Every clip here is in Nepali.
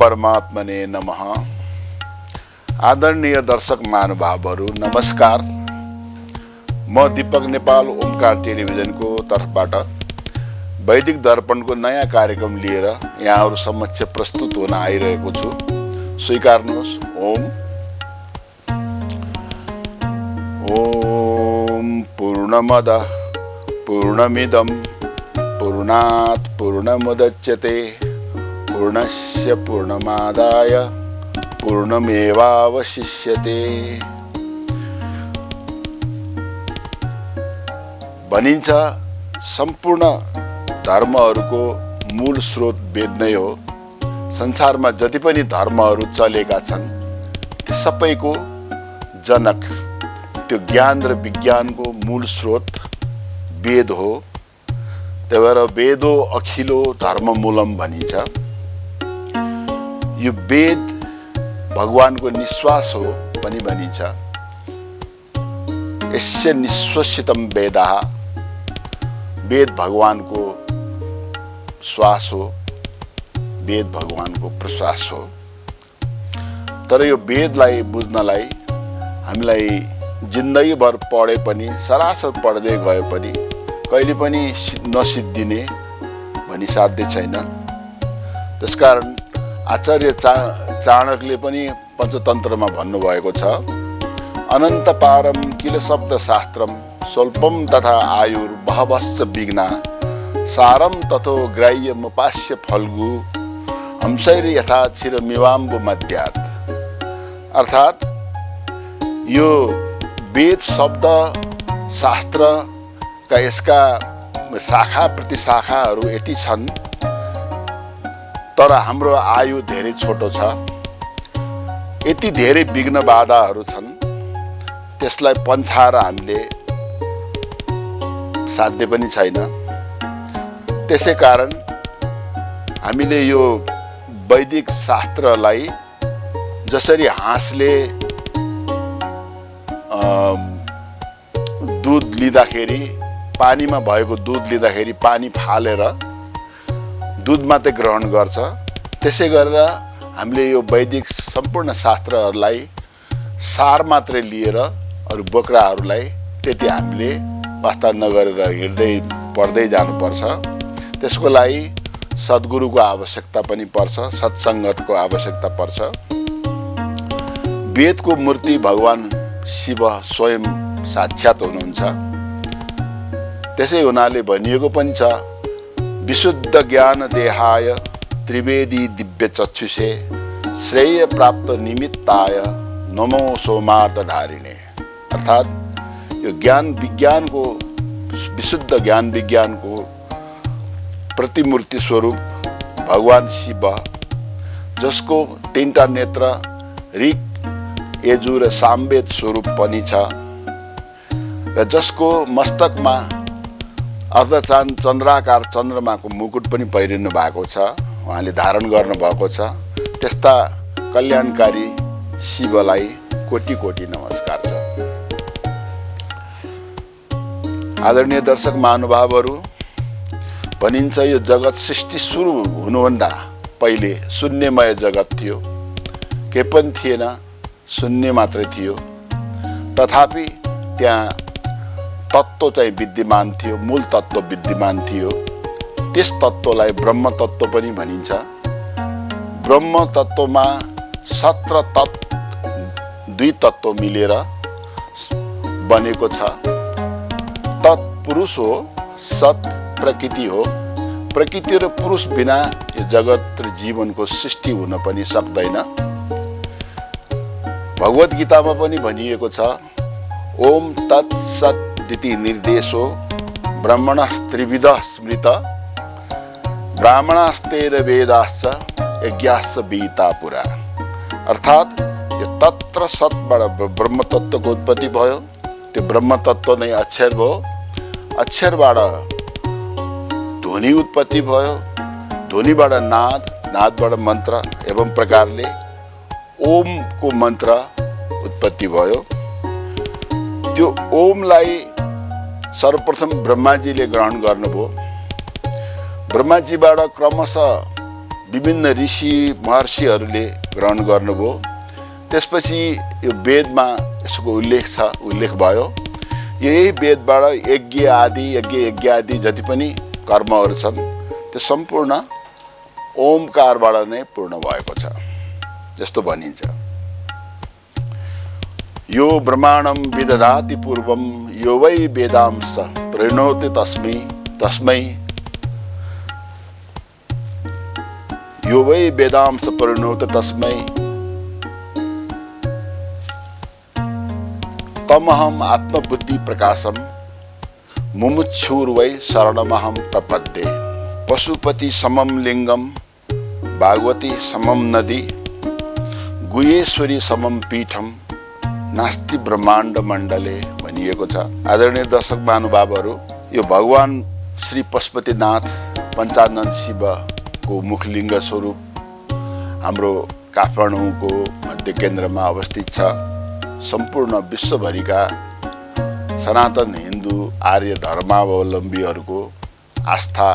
परमात्मने नमः। आदरणीय दर्शक महानुभावहरू नमस्कार। म दीपक नेपाल ओमकार टेलिभिजनको तर्फबाट वैदिक दर्पणको नयाँ कार्यक्रम लिएर यहाँहरू समक्ष प्रस्तुत हुन आइरहेको छु। स्वीकार्नुहोस्। ओम पूर्णमदः पूर्णमिदं पूर्णात् पूर्णमुदच्यते पूर्णस्य पूर्णमादाय पूर्णमेवावशिष्यते। भनिन्छ सम्पूर्ण धर्महरूको मूल स्रोत वेद नै हो। संसारमा जति पनि धर्महरू चलेका छन् ती सबैको जनक, त्यो ज्ञान र विज्ञानको मूल स्रोत वेद हो। त्यही भएर वेदो अखिलो धर्ममूलम भनिन्छ। यो वेद भगवानको निश्वास हो पनि भनिन्छ। यस्य निश्वसितम वेदाः, वेद भगवानको श्वास हो, वेद भगवानको प्रश्वास हो। तर यो वेदलाई बुझ्नलाई हामीलाई जिन्दगीभर पढे पनि, सरासर पढ्दै गए पनि कहिले पनि नसिद्धिने भनी साध्य छैन। त्यसकारण आचार्य चाणक्यले पनि पञ्चतन्त्रमा भन्नुभएको छ, अनन्त पारम किल शब्द शास्त्रम स्वल्पम तथा आयुर बहवश्च विघ्ना सारम तथो ग्राह्य मुपास्य फल्गु हंसैर यथा क्षीरमिवाम्बु मध्यात्। अर्थात यो वेद शब्द शास्त्रका यसका शाखा प्रतिशाखाहरू यति छन्, तर हाम्रो आयु धेरै छोटो छ। यति धेरै विघ्न बाधाहरू छन्, त्यसलाई पन्छाएर हामीले साध्य पनि छैन। त्यसै कारण हामीले यो वैदिक शास्त्रलाई जसरी हाँसले दूध लिँदाखेरि, पानीमा भएको दूध लिँदाखेरि पानी फालेर दूध मात्रै ग्रहण गर्छ, त्यसै गरेर हामीले यो वैदिक सम्पूर्ण शास्त्रहरूलाई सार मात्रै लिएर अरू बोक्राहरूलाई त्यति हामीले वास्ता नगरेर हिँड्दै पढ्दै जानुपर्छ। त्यसको लागि सद्गुरुको आवश्यकता पनि पर्छ, सत्सङ्गतको आवश्यकता पर्छ। वेदको मूर्ति भगवान शिव स्वयं साक्षात् हुनुहुन्छ। त्यसै हुनाले भनिएको पनि छ, विशुद्ध ज्ञान देहाय त्रिवेदी दिव्य चक्षुषे श्रेय प्राप्त निमित्ताय नमो सोमार्धधारिणे। अर्थात यो ज्ञान विज्ञानको, विशुद्ध ज्ञान विज्ञानको प्रतिमूर्ति स्वरूप भगवान शिव, जसको तीनटा नेत्र ऋक, यजु र सामवेद स्वरूप पनि छ, र जसको मस्तकमा अर्धचाँद चन्द्राकार चन्द्रमाको मुकुट पनि पहिरिनु भएको छ, उहाँले धारण गर्नुभएको छ। त्यस्ता कल्याणकारी शिवलाई कोटि कोटि नमस्कार छ। आदरणीय दर्शक महानुभावहरू, भनिन्छ यो जगत सृष्टि सुरु हुनुभन्दा पहिले शून्यमय जगत थियो, केही पनि थिएन, शून्य मात्रै थियो। तथापि त्यहाँ तत्त्व चाहिँ विद्यमान थियो, मूल तत्त्व विद्यमान थियो। त्यस तत्त्वलाई ब्रह्म तत्त्व पनि भनिन्छ। ब्रह्म तत्त्वमा सत र तत् दुई तत्त्व मिलेर बनेको छ। तत् पुरुष हो, सत प्रकृति हो। प्रकृति र पुरुष बिना यो जगत र जीवनको सृष्टि हुन पनि सक्दैन। भगवत गीतामा पनि भनिएको छ, ओम तत् सत् इति निर्देशो ब्रह्मणः त्रिविधः स्मृत ब्राह्मणास्तेन वेदाश्च यज्ञाश्च विहिता पुरा। अर्थात यो तत्र सतबाट ब्रह्म तत्त्वको उत्पत्ति भयो। त्यो ब्रह्म तत्त्व नै अक्षर भयो। अक्षरबाट ध्वनि उत्पत्ति भयो, ध्वनिबाट नाद, नादबाट मन्त्र, एवं प्रकारले ओमको मन्त्र उत्पत्ति भयो। त्यो ओमलाई सर्वप्रथम ब्रह्माजीले ग्रहण गर्नुभयो। ब्रह्माजीबाट क्रमशः विभिन्न ऋषि महर्षिहरूले ग्रहण गर्नुभयो। त्यसपछि यो वेदमा यसको उल्लेख भयो। यही वेदबाट यज्ञ आदि जति पनि कर्महरू छन् त्यो सम्पूर्ण ओमकारबाट नै पूर्ण भएको छ जस्तो भनिन्छ। यो ब्रह्माण्डं विदधाति पूर्वं यो वै वेदांश प्रणोति तस्मै यो वै वेदांश प्रणोति तस्मै तमहम आत्मबुद्धि प्रकाशम मुमुक्षुर्वै शरणमहम प्रपद्ये। पशुपति समम लिंगम भागवती समम नदी गुहेश्वरी समम पीठम नास्ति ब्रह्माण्ड मण्डले भनिएको छ। आदरणीय दर्शक महानुभावहरू, यो भगवान श्री पशुपतिनाथ पञ्चानन शिवको मुखलिङ्ग स्वरूप हाम्रो काठमाडौँको मध्य केन्द्रमा अवस्थित छ। सम्पूर्ण विश्वभरिका सनातन हिन्दू आर्य धर्मावलम्बीहरूको आस्था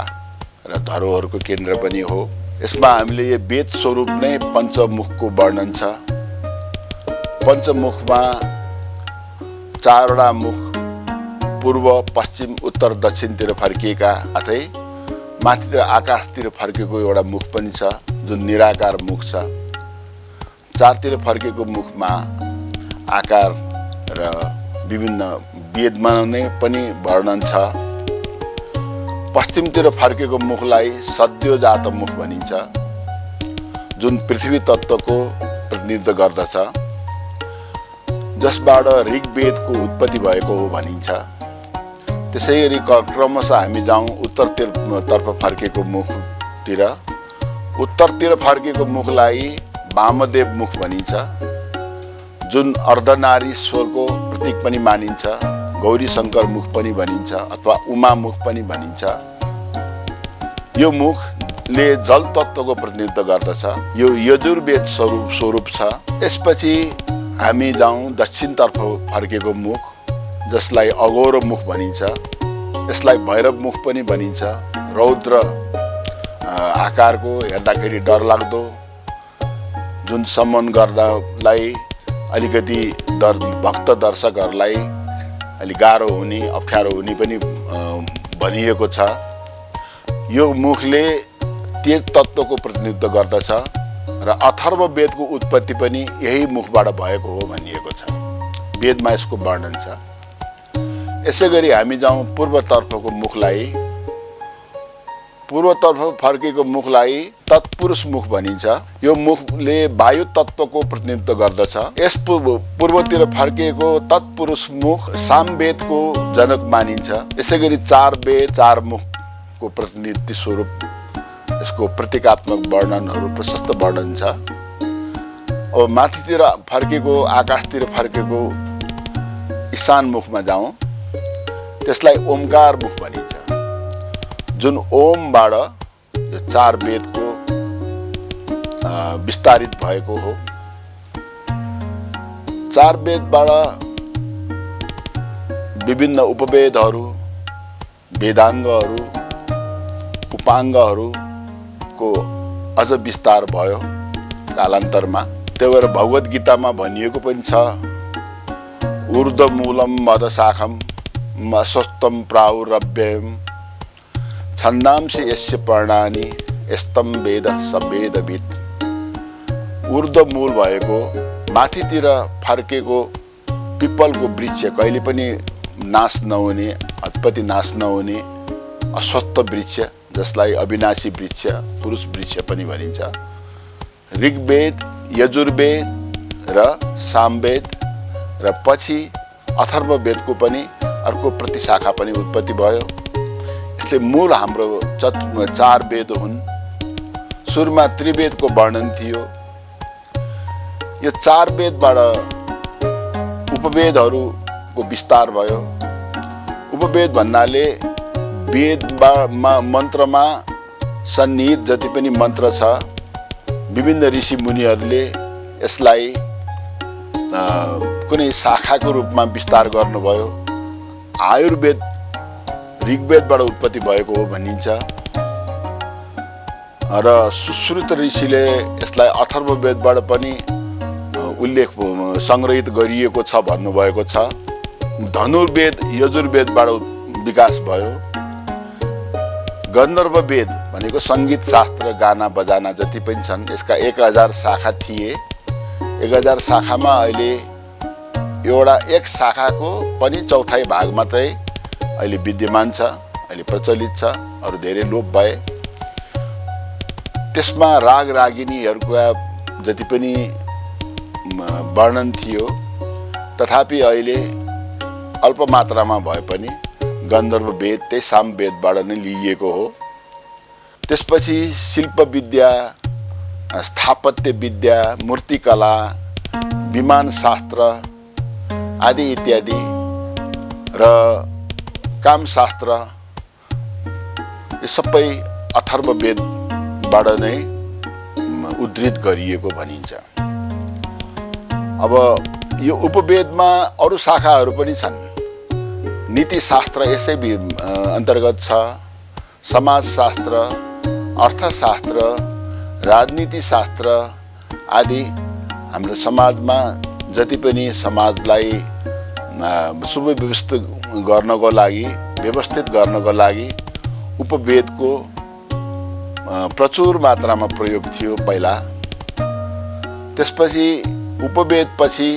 र धरोहरको केन्द्र पनि हो। यसमा हामीले यो वेद स्वरूप नै पञ्चमुखको वर्णन छ। पञ्चमुखमा 4वटा मुख पूर्व, पश्चिम, उत्तर, दक्षिणतिर फर्किएका अथै माथितिर आकाशतिर फर्केको एउटा मुख पनि छ जुन निराकार मुख छ। 4तिर फर्केको मुखमा आकार र विभिन्न वेदमा नै पनि वर्णन छ। पश्चिमतिर फर्केको मुखलाई सद्योजात मुख भनिन्छ जुन पृथ्वी तत्त्वको प्रतिनिधित्व गर्दछ, जसबाट ऋग्वेदको उत्पत्ति भएको हो भनिन्छ। त्यसैगरी क्रमशः हामी जाउँ उत्तरतर्फ फर्केको मुखतिर। उत्तरतिर फर्केको मुखलाई वामदेव मुख भनिन्छ जुन अर्धनारीश्वरको प्रतीक पनि मानिन्छ। गौरी शङ्कर मुख पनि भनिन्छ अथवा उमा मुख पनि भनिन्छ। यो मुखले जल तत्त्वको प्रतिनिधित्व गर्दछ। यो यजुर्वेद स्वरूप छ। यसपछि हामी जाउँ दक्षिणतर्फ फर्केको मुख जसलाई अघोरो मुख भनिन्छ। यसलाई भैरव मुख पनि भनिन्छ। रौद्र आकारको, हेर्दाखेरि डरलाग्दो, जुन सम्मान गर्दालाई अलिकति भक्त दर्शकहरूलाई अलिक गाह्रो हुने, अप्ठ्यारो हुने पनि भनिएको छ। यो मुखले तेज तत्त्वको प्रतिनिधित्व गर्दछ र अथर्व वेदको उत्पत्ति पनि यही मुखबाट भएको हो भनिएको छ। वेदमा यसको वर्णन छ। यसै गरी हामी जाउँ पूर्वतर्फको मुखलाई। पूर्वतर्फ फर्केको मुखलाई तत्पुरुष मुख भनिन्छ। यो मुखले वायु तत्त्वको प्रतिनिधित्व गर्दछ। यस पूर्वतिर फर्किएको तत्पुरुष मुख सामवेदको जनक मानिन्छ। यसै गरी 4 वेद 4 मुखको प्रतिनिधि स्वरूप यसको प्रतीकात्मक वर्णनहरू प्रशस्त वर्णन छ। अब माथितिर फर्केको, आकाशतिर फर्केको ईशान मुखमा जाउँ। त्यसलाई ओमकार मुख भनिन्छ जुन ओमबाट यो 4 वेदको विस्तारित भएको हो। 4 वेदबाट विभिन्न उपवेदहरू, वेदाङ्गहरू, उपाङ्गहरूको अझ विस्तार भयो कालान्तरमा। त्यो भएर भगवत गीतामा भनिएको पनि छ, ऊर्ध्वमूलं मदशाखं अश्वत्थं प्राहुरव्ययम् छन्दांसि यस्य पर्णानि यस्तं वेद स वेदविद। ऊर्ध्वमूल भएको माथितिर फर्केको पिपलको वृक्ष, कहिले पनि नाश नहुने, उत्पत्ति नाश नहुने अश्वत्थ वृक्ष जसलाई अविनाशी वृक्ष, पुरुष वृक्ष पनि भनिन्छ। ऋग्वेद, यजुर्वेद र सामवेद र पछि अथर्व वेदको पनि अर्को प्रतिशाखा पनि उत्पत्ति भयो। यसले मूल हाम्रो 4 वेद हुन्। सुरुमा त्रिवेदको वर्णन थियो। यो 4 वेदबाट उपवेदहरूको विस्तार भयो। उपवेद भन्नाले वेदमा मन्त्रमा सन्निहित जति पनि मन्त्र छ, विभिन्न ऋषि मुनिहरूले यसलाई कुनै शाखाको रूपमा विस्तार गर्नुभयो। आयुर्वेद ऋग्वेदबाट उत्पत्ति भएको हो भनिन्छ। र सुश्रुत ऋषिले यसलाई अथर्ववेदबाट पनि उल्लेख सङ्ग्रहित गरिएको छ भन्नुभएको छ। धनुर्वेद यजुर्वेदबाट विकास भयो। गन्धर्व वेद भनेको सङ्गीत शास्त्र गाना बजाना जति पनि छन् यसका 1000 शाखा थिए। 1000 शाखामा अहिले एउटा एक शाखाको पनि चौथाइ भाग मात्रै अहिले विद्यमान छ, अहिले प्रचलित छ, अरू धेरै लोप भए। त्यसमा राग रागिनीहरूका जति पनि वर्णन थियो तथापि अहिले अल्प मात्रामा भए पनि गन्धर्व वेद त्यही सामवेदबाट नै लिइएको हो। त्यसपछि शिल्प विद्या, स्थापत्य विद्या, मूर्तिकला, विमान शास्त्र आदि इत्यादि र कामशास्त्र यो सबै अथर्ववेदबाट नै उद्धृत गरिएको भनिन्छ। अब यो उपवेदमा अरू शाखाहरू पनि छन्। नीतिशास्त्र यसै अन्तर्गत छ, समाजशास्त्र, अर्थशास्त्र, राजनीतिशास्त्र आदि हाम्रो समाजमा जति पनि समाजलाई सुव्यवस्थित गर्नको लागि, व्यवस्थित गर्नको लागि उपवेदको प्रचुर मात्रामा प्रयोग थियो पहिला। त्यसपछि उपवेदपछि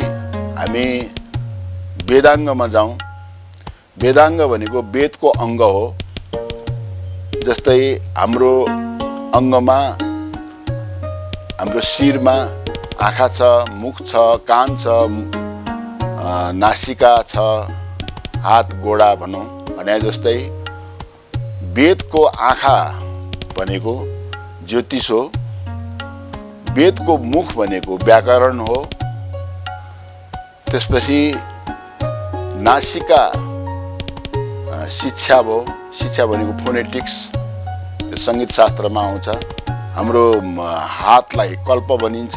हामी वेदाङ्गमा जाउँ। वेदाङ्ग भनेको वेदको अङ्ग हो। जस्तै हाम्रो अङ्गमा, हाम्रो शिरमा आँखा छ, मुख छ, कान छ, नासिका छ, हात गोडा भनौँ भने जस्तै वेदको आँखा भनेको ज्योतिष हो, वेदको मुख भनेको व्याकरण हो, त्यसपछि नासिका शिक्षा भयो, शिक्षा भनेको फोनेटिक्स, यो सङ्गीत शास्त्रमा आउँछ। हाम्रो हातलाई कल्प भनिन्छ,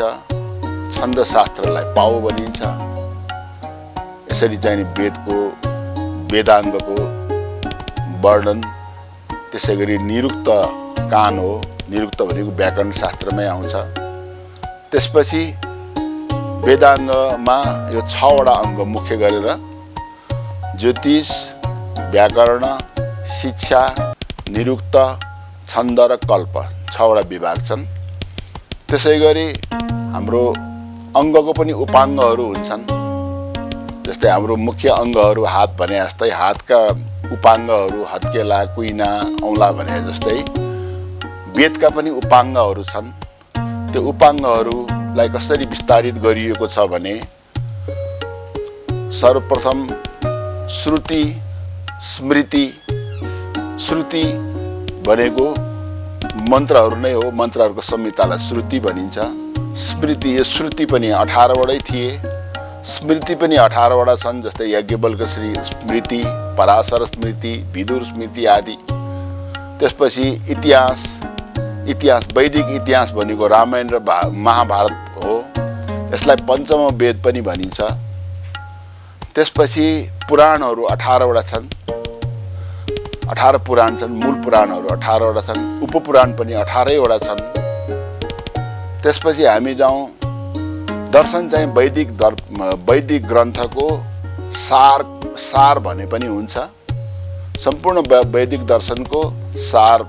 छन्द शास्त्रलाई पाउ भनिन्छ। यसरी चाहिँ वेदको वेदाङ्गको वर्णन। त्यसै गरी निरुक्त कान हो, निरुक्त भनेको व्याकरण शास्त्रमै आउँछ। त्यसपछि वेदाङ्गमा यो 6वटा अङ्ग मुख्य गरेर ज्योतिष, व्याकरण, शिक्षा, निरुक्त, छन्द र कल्प 6वटा विभाग छन्। त्यसै गरी हाम्रो अङ्गको पनि उपाङ्गहरू हुन्छन्। जस्तै हाम्रो मुख्य अङ्गहरू हात भने जस्तै हातका उपाङ्गहरू हत्केला, कुइना, औँला भने जस्तै वेदका पनि उपाङ्गहरू छन्। त्यो उपाङ्गहरूलाई कसरी विस्तारित गरिएको छ भने सर्वप्रथम श्रुति, स्मृति। श्रुति भनेको मन्त्रहरू नै हो, मन्त्रहरूको संहितालाई श्रुति भनिन्छ। स्मृति, यो श्रुति पनि 18वटै थिए, स्मृति पनि 18वटा छन्। जस्तै याज्ञवल्क्य स्मृति, पराशर स्मृति, विदुर स्मृति आदि। त्यसपछि इतिहास, इतिहास वैदिक इतिहास भनेको रामायण र महाभारत हो। यसलाई पञ्चम वेद पनि भनिन्छ। त्यसपछि पुराणहरू 18वटा छन्, 18 पुराण छन्। मूल पुराणहरू 18वटा छन्, उपपुराण पनि 18वटा छन्। त्यसपछि हामी जाउँ, दर्शन चाहिँ वैदिक ग्रन्थको सार भने पनि हुन्छ। सम्पूर्ण वैदिक दर्शनको सार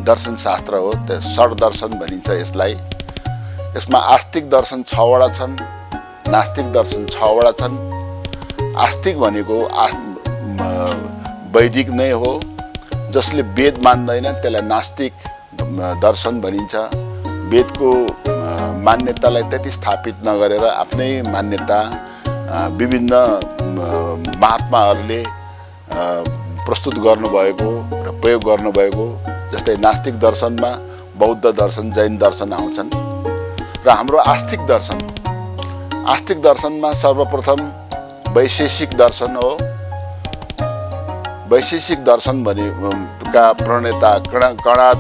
दर्शन शास्त्र हो, त्यो षड दर्शन भनिन्छ यसलाई। यसमा आस्तिक दर्शन 6वटा छन्, नास्तिक दर्शन 6वटा छन्। आस्तिक भनेको वैदिक नै हो। जसले वेद मान्दैन त्यसलाई नास्तिक दर्शन भनिन्छ। वेदको मान्यतालाई त्यति स्थापित नगरेर आफ्नै मान्यता विभिन्न महात्माहरूले प्रस्तुत गर्नुभएको र प्रयोग गर्नुभएको। जस्तै नास्तिक दर्शनमा बौद्ध दर्शन, जैन दर्शन आउँछन्। र हाम्रो आस्तिक दर्शनमा सर्वप्रथम वैशेषिक दर्शन हो। वैशेषिक दर्शन भनेका प्रणेता कणाद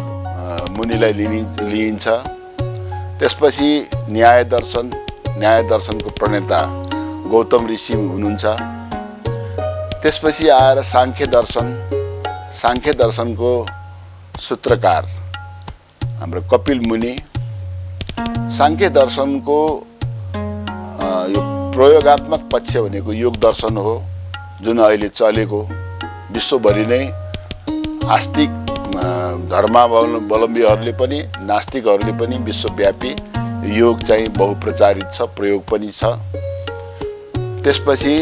मुनिलाई लिइन्छ। त्यसपछि न्याय दर्शनको प्रणेता गौतम ऋषि हुनुहुन्छ। त्यसपछि आएर साङ्ख्य दर्शनको सूत्रकार हाम्रो कपिल मुनि सांख्य दर्शनको यो प्रयोगात्मक पक्ष भनेको योग दर्शन हो, जुन अहिले चलेको विश्वभरि नै आस्तिक धर्मावलम्बीहरूले पनि नास्तिकहरूले पनि विश्वव्यापी योग चाहिँ बहुप्रचारित छ, प्रयोग पनि छ। त्यसपछि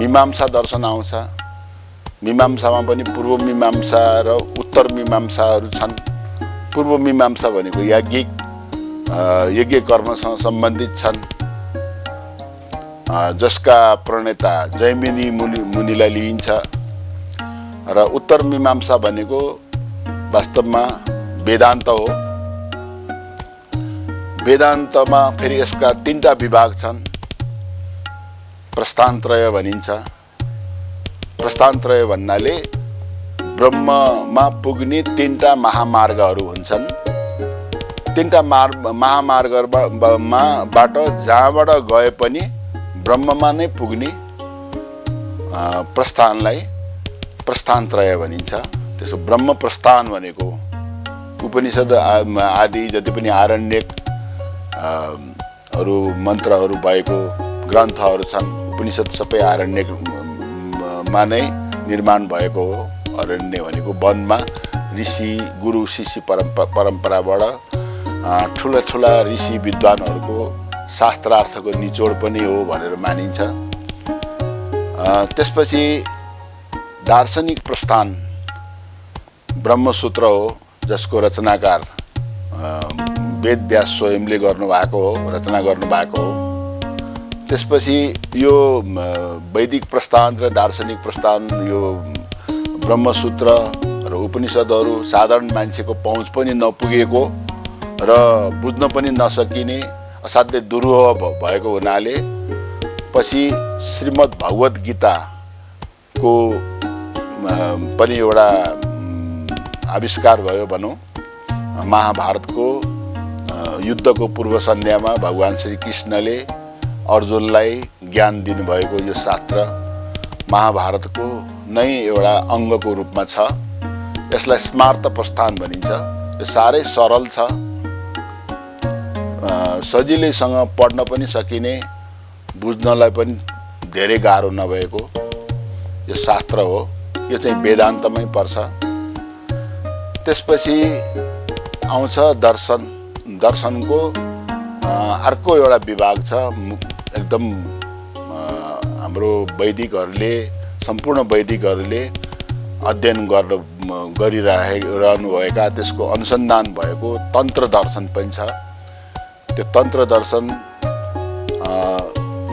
मीमांसा दर्शन आउँछ। मीमांसामा पनि पूर्व मीमांसा र उत्तर मीमांसाहरू छन्। पूर्व मीमांसा भनेको यज्ञ कर्मसँग सम्बन्धित छन्, जसका प्रणेता जैमिनी मुनिलाई लिइन्छ। र उत्तर मीमांसा भनेको वास्तवमा वेदान्त हो। वेदान्तमा फेरि यसका 3टा विभाग छन्। प्रस्थानत्रय भनिन्छ। प्रस्थानत्रय भन्नाले ब्रह्ममा पुग्ने 3टा महामार्गहरू हुन्छन्। 3टा महामार्गबाट जहाँबाट गए पनि ब्रह्ममा नै पुग्ने प्रस्थानलाई प्रस्थानत्रय भनिन्छ। त्यसो ब्रह्म प्रस्थान भनेको उपनिषद आदि जति पनि आरण्यकहरू मन्त्रहरू भएको ग्रन्थहरू छन्। उपनिषद सबै आरण्यकमा नै निर्माण भएको हो। अरण्य भनेको वनमा ऋषि गुरु शिष्य परम्पराबाट ठुला ठुला ऋषि विद्वानहरूको शास्त्रार्थको निचोड पनि हो भनेर मानिन्छ। त्यसपछि दार्शनिक प्रस्थान ब्रह्मसूत्र हो, जसको रचनाकार वेदव्यास स्वयंले गर्नुभएको हो, रचना गर्नुभएको हो। त्यसपछि यो वैदिक प्रस्थान र दार्शनिक प्रस्थान, यो ब्रह्मसूत्र र उपनिषदहरू साधारण मान्छेको पहुँच पनि नपुगेको र बुझ्न पनि नसकिने असाध्यै दुरूह भएको हुनाले पछि श्रीमद् भगवत गीताको पनि एउटा आविष्कार भयो भनौँ। महाभारतको युद्धको पूर्व सन्ध्यामा भगवान श्री कृष्णले अर्जुनलाई ज्ञान दिनुभएको यो शास्त्र महाभारतको नै एउटा अङ्गको रूपमा छ। यसलाई स्मार्त प्रस्थान भनिन्छ। यो साह्रै सरल छ, सजिलैसँग पढ्न पनि सकिने, बुझ्नलाई पनि धेरै गाह्रो नभएको यो शास्त्र हो। यो चाहिँ वेदान्तमै पर्छ। त्यसपछि आउँछ दर्शन। दर्शनको अर्को एउटा विभाग छ। एकदम हाम्रो वैदिकहरूले, सम्पूर्ण वैदिकहरूले अध्ययन गरिरहनुभएका, त्यसको अनुसन्धान भएको तन्त्र दर्शन पनि छ। त्यो तन्त्र दर्शन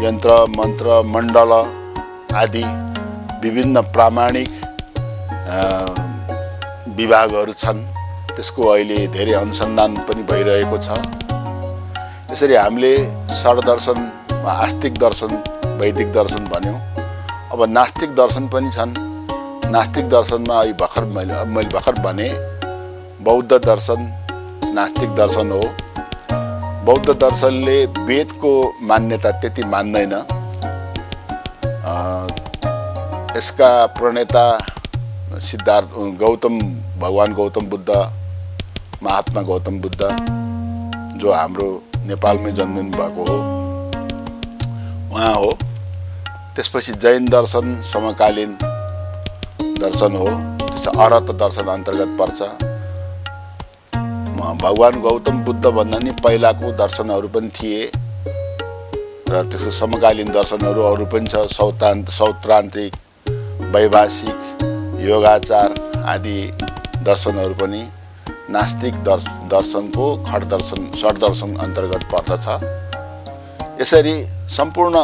यन्त्र मन्त्र मण्डल आदि विभिन्न प्रामाणिक विभागहरू छन्। त्यसको अहिले धेरै अनुसन्धान पनि भइरहेको छ। यसरी हामीले षड्दर्शन, आस्तिक दर्शन, वैदिक दर्शन भन्यौँ। अब नास्तिक दर्शन पनि छन्। नास्तिक दर्शनमा मैले भर्खर भने बौद्ध दर्शन नास्तिक दर्शन हो। बौद्ध दर्शनले वेदको मान्यता त्यति मान्दैन। यसका प्रणेता भगवान गौतम बुद्ध, महात्मा गौतम बुद्ध, जो हाम्रो नेपालमै जन्मिनु भएको हो, उहाँ हो। त्यसपछि जैन दर्शन समकालीन दर्शन हो। त्यसो अरहत दर्शन अन्तर्गत पर्छ। भगवान गौतम बुद्ध भन्दा नि पहिलाको दर्शनहरू पनि थिए र त्यसको समकालीन दर्शनहरू अरू पनि छ। सौत्रान्तिक, वैभाषिक, योगाचार आदि दर्शनहरू पनि नास्तिक दर्शनको षड्दर्शन अन्तर्गत पर्दछ। यसरी सम्पूर्ण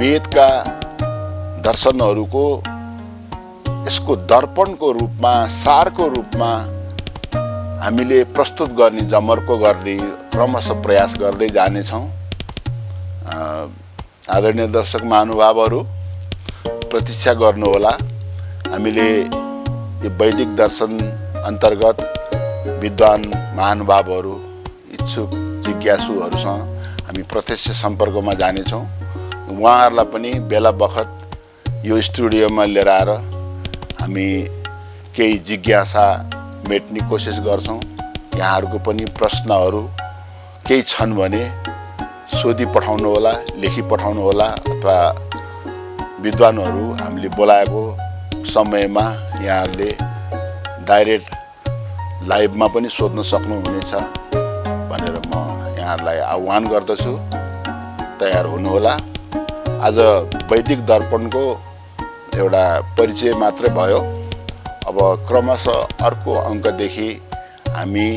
वेदका दर्शनहरूको यसको दर्पणको रूपमा, सारको रूपमा हामीले प्रस्तुत गर्ने, जमर्को गर्ने क्रमशः प्रयास गर्दै जानेछौँ। आदरणीय दर्शक महानुभावहरू प्रतीक्षा गर्नुहोला। हामीले यो वैदिक दर्शन अन्तर्गत विद्वान महानुभावहरू, इच्छुक जिज्ञासुहरूसँग हामी प्रत्यक्ष सम्पर्कमा जानेछौँ। उहाँहरूलाई पनि बेला बखत यो स्टुडियोमा लिएर आएर हामी केही जिज्ञासा मेट्ने कोसिस गर्छौँ। यहाँहरूको पनि प्रश्नहरू केही छन् भने सोधी पठाउनु होला, लेखी पठाउनु होला, अथवा विद्वानहरू हामीले बोलाएको समयमा यहाँहरूले डाइरेक्ट लाइभमा पनि सोध्न सक्नुहुनेछ भनेर म यहाँहरूलाई आह्वान गर्दछु। तयार हुनुहोला। आज वैदिक दर्पणको एउटा परिचय मात्रै भयो। अब क्रमशः अर्को अङ्कदेखि हामी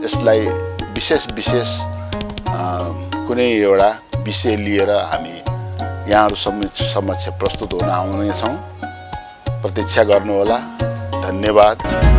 यसलाई विशेष कुनै एउटा विषय लिएर हामी यहाँहरू समक्ष प्रस्तुत हुन आउनेछौँ। प्रतीक्षा गर्नुहोला। धन्यवाद।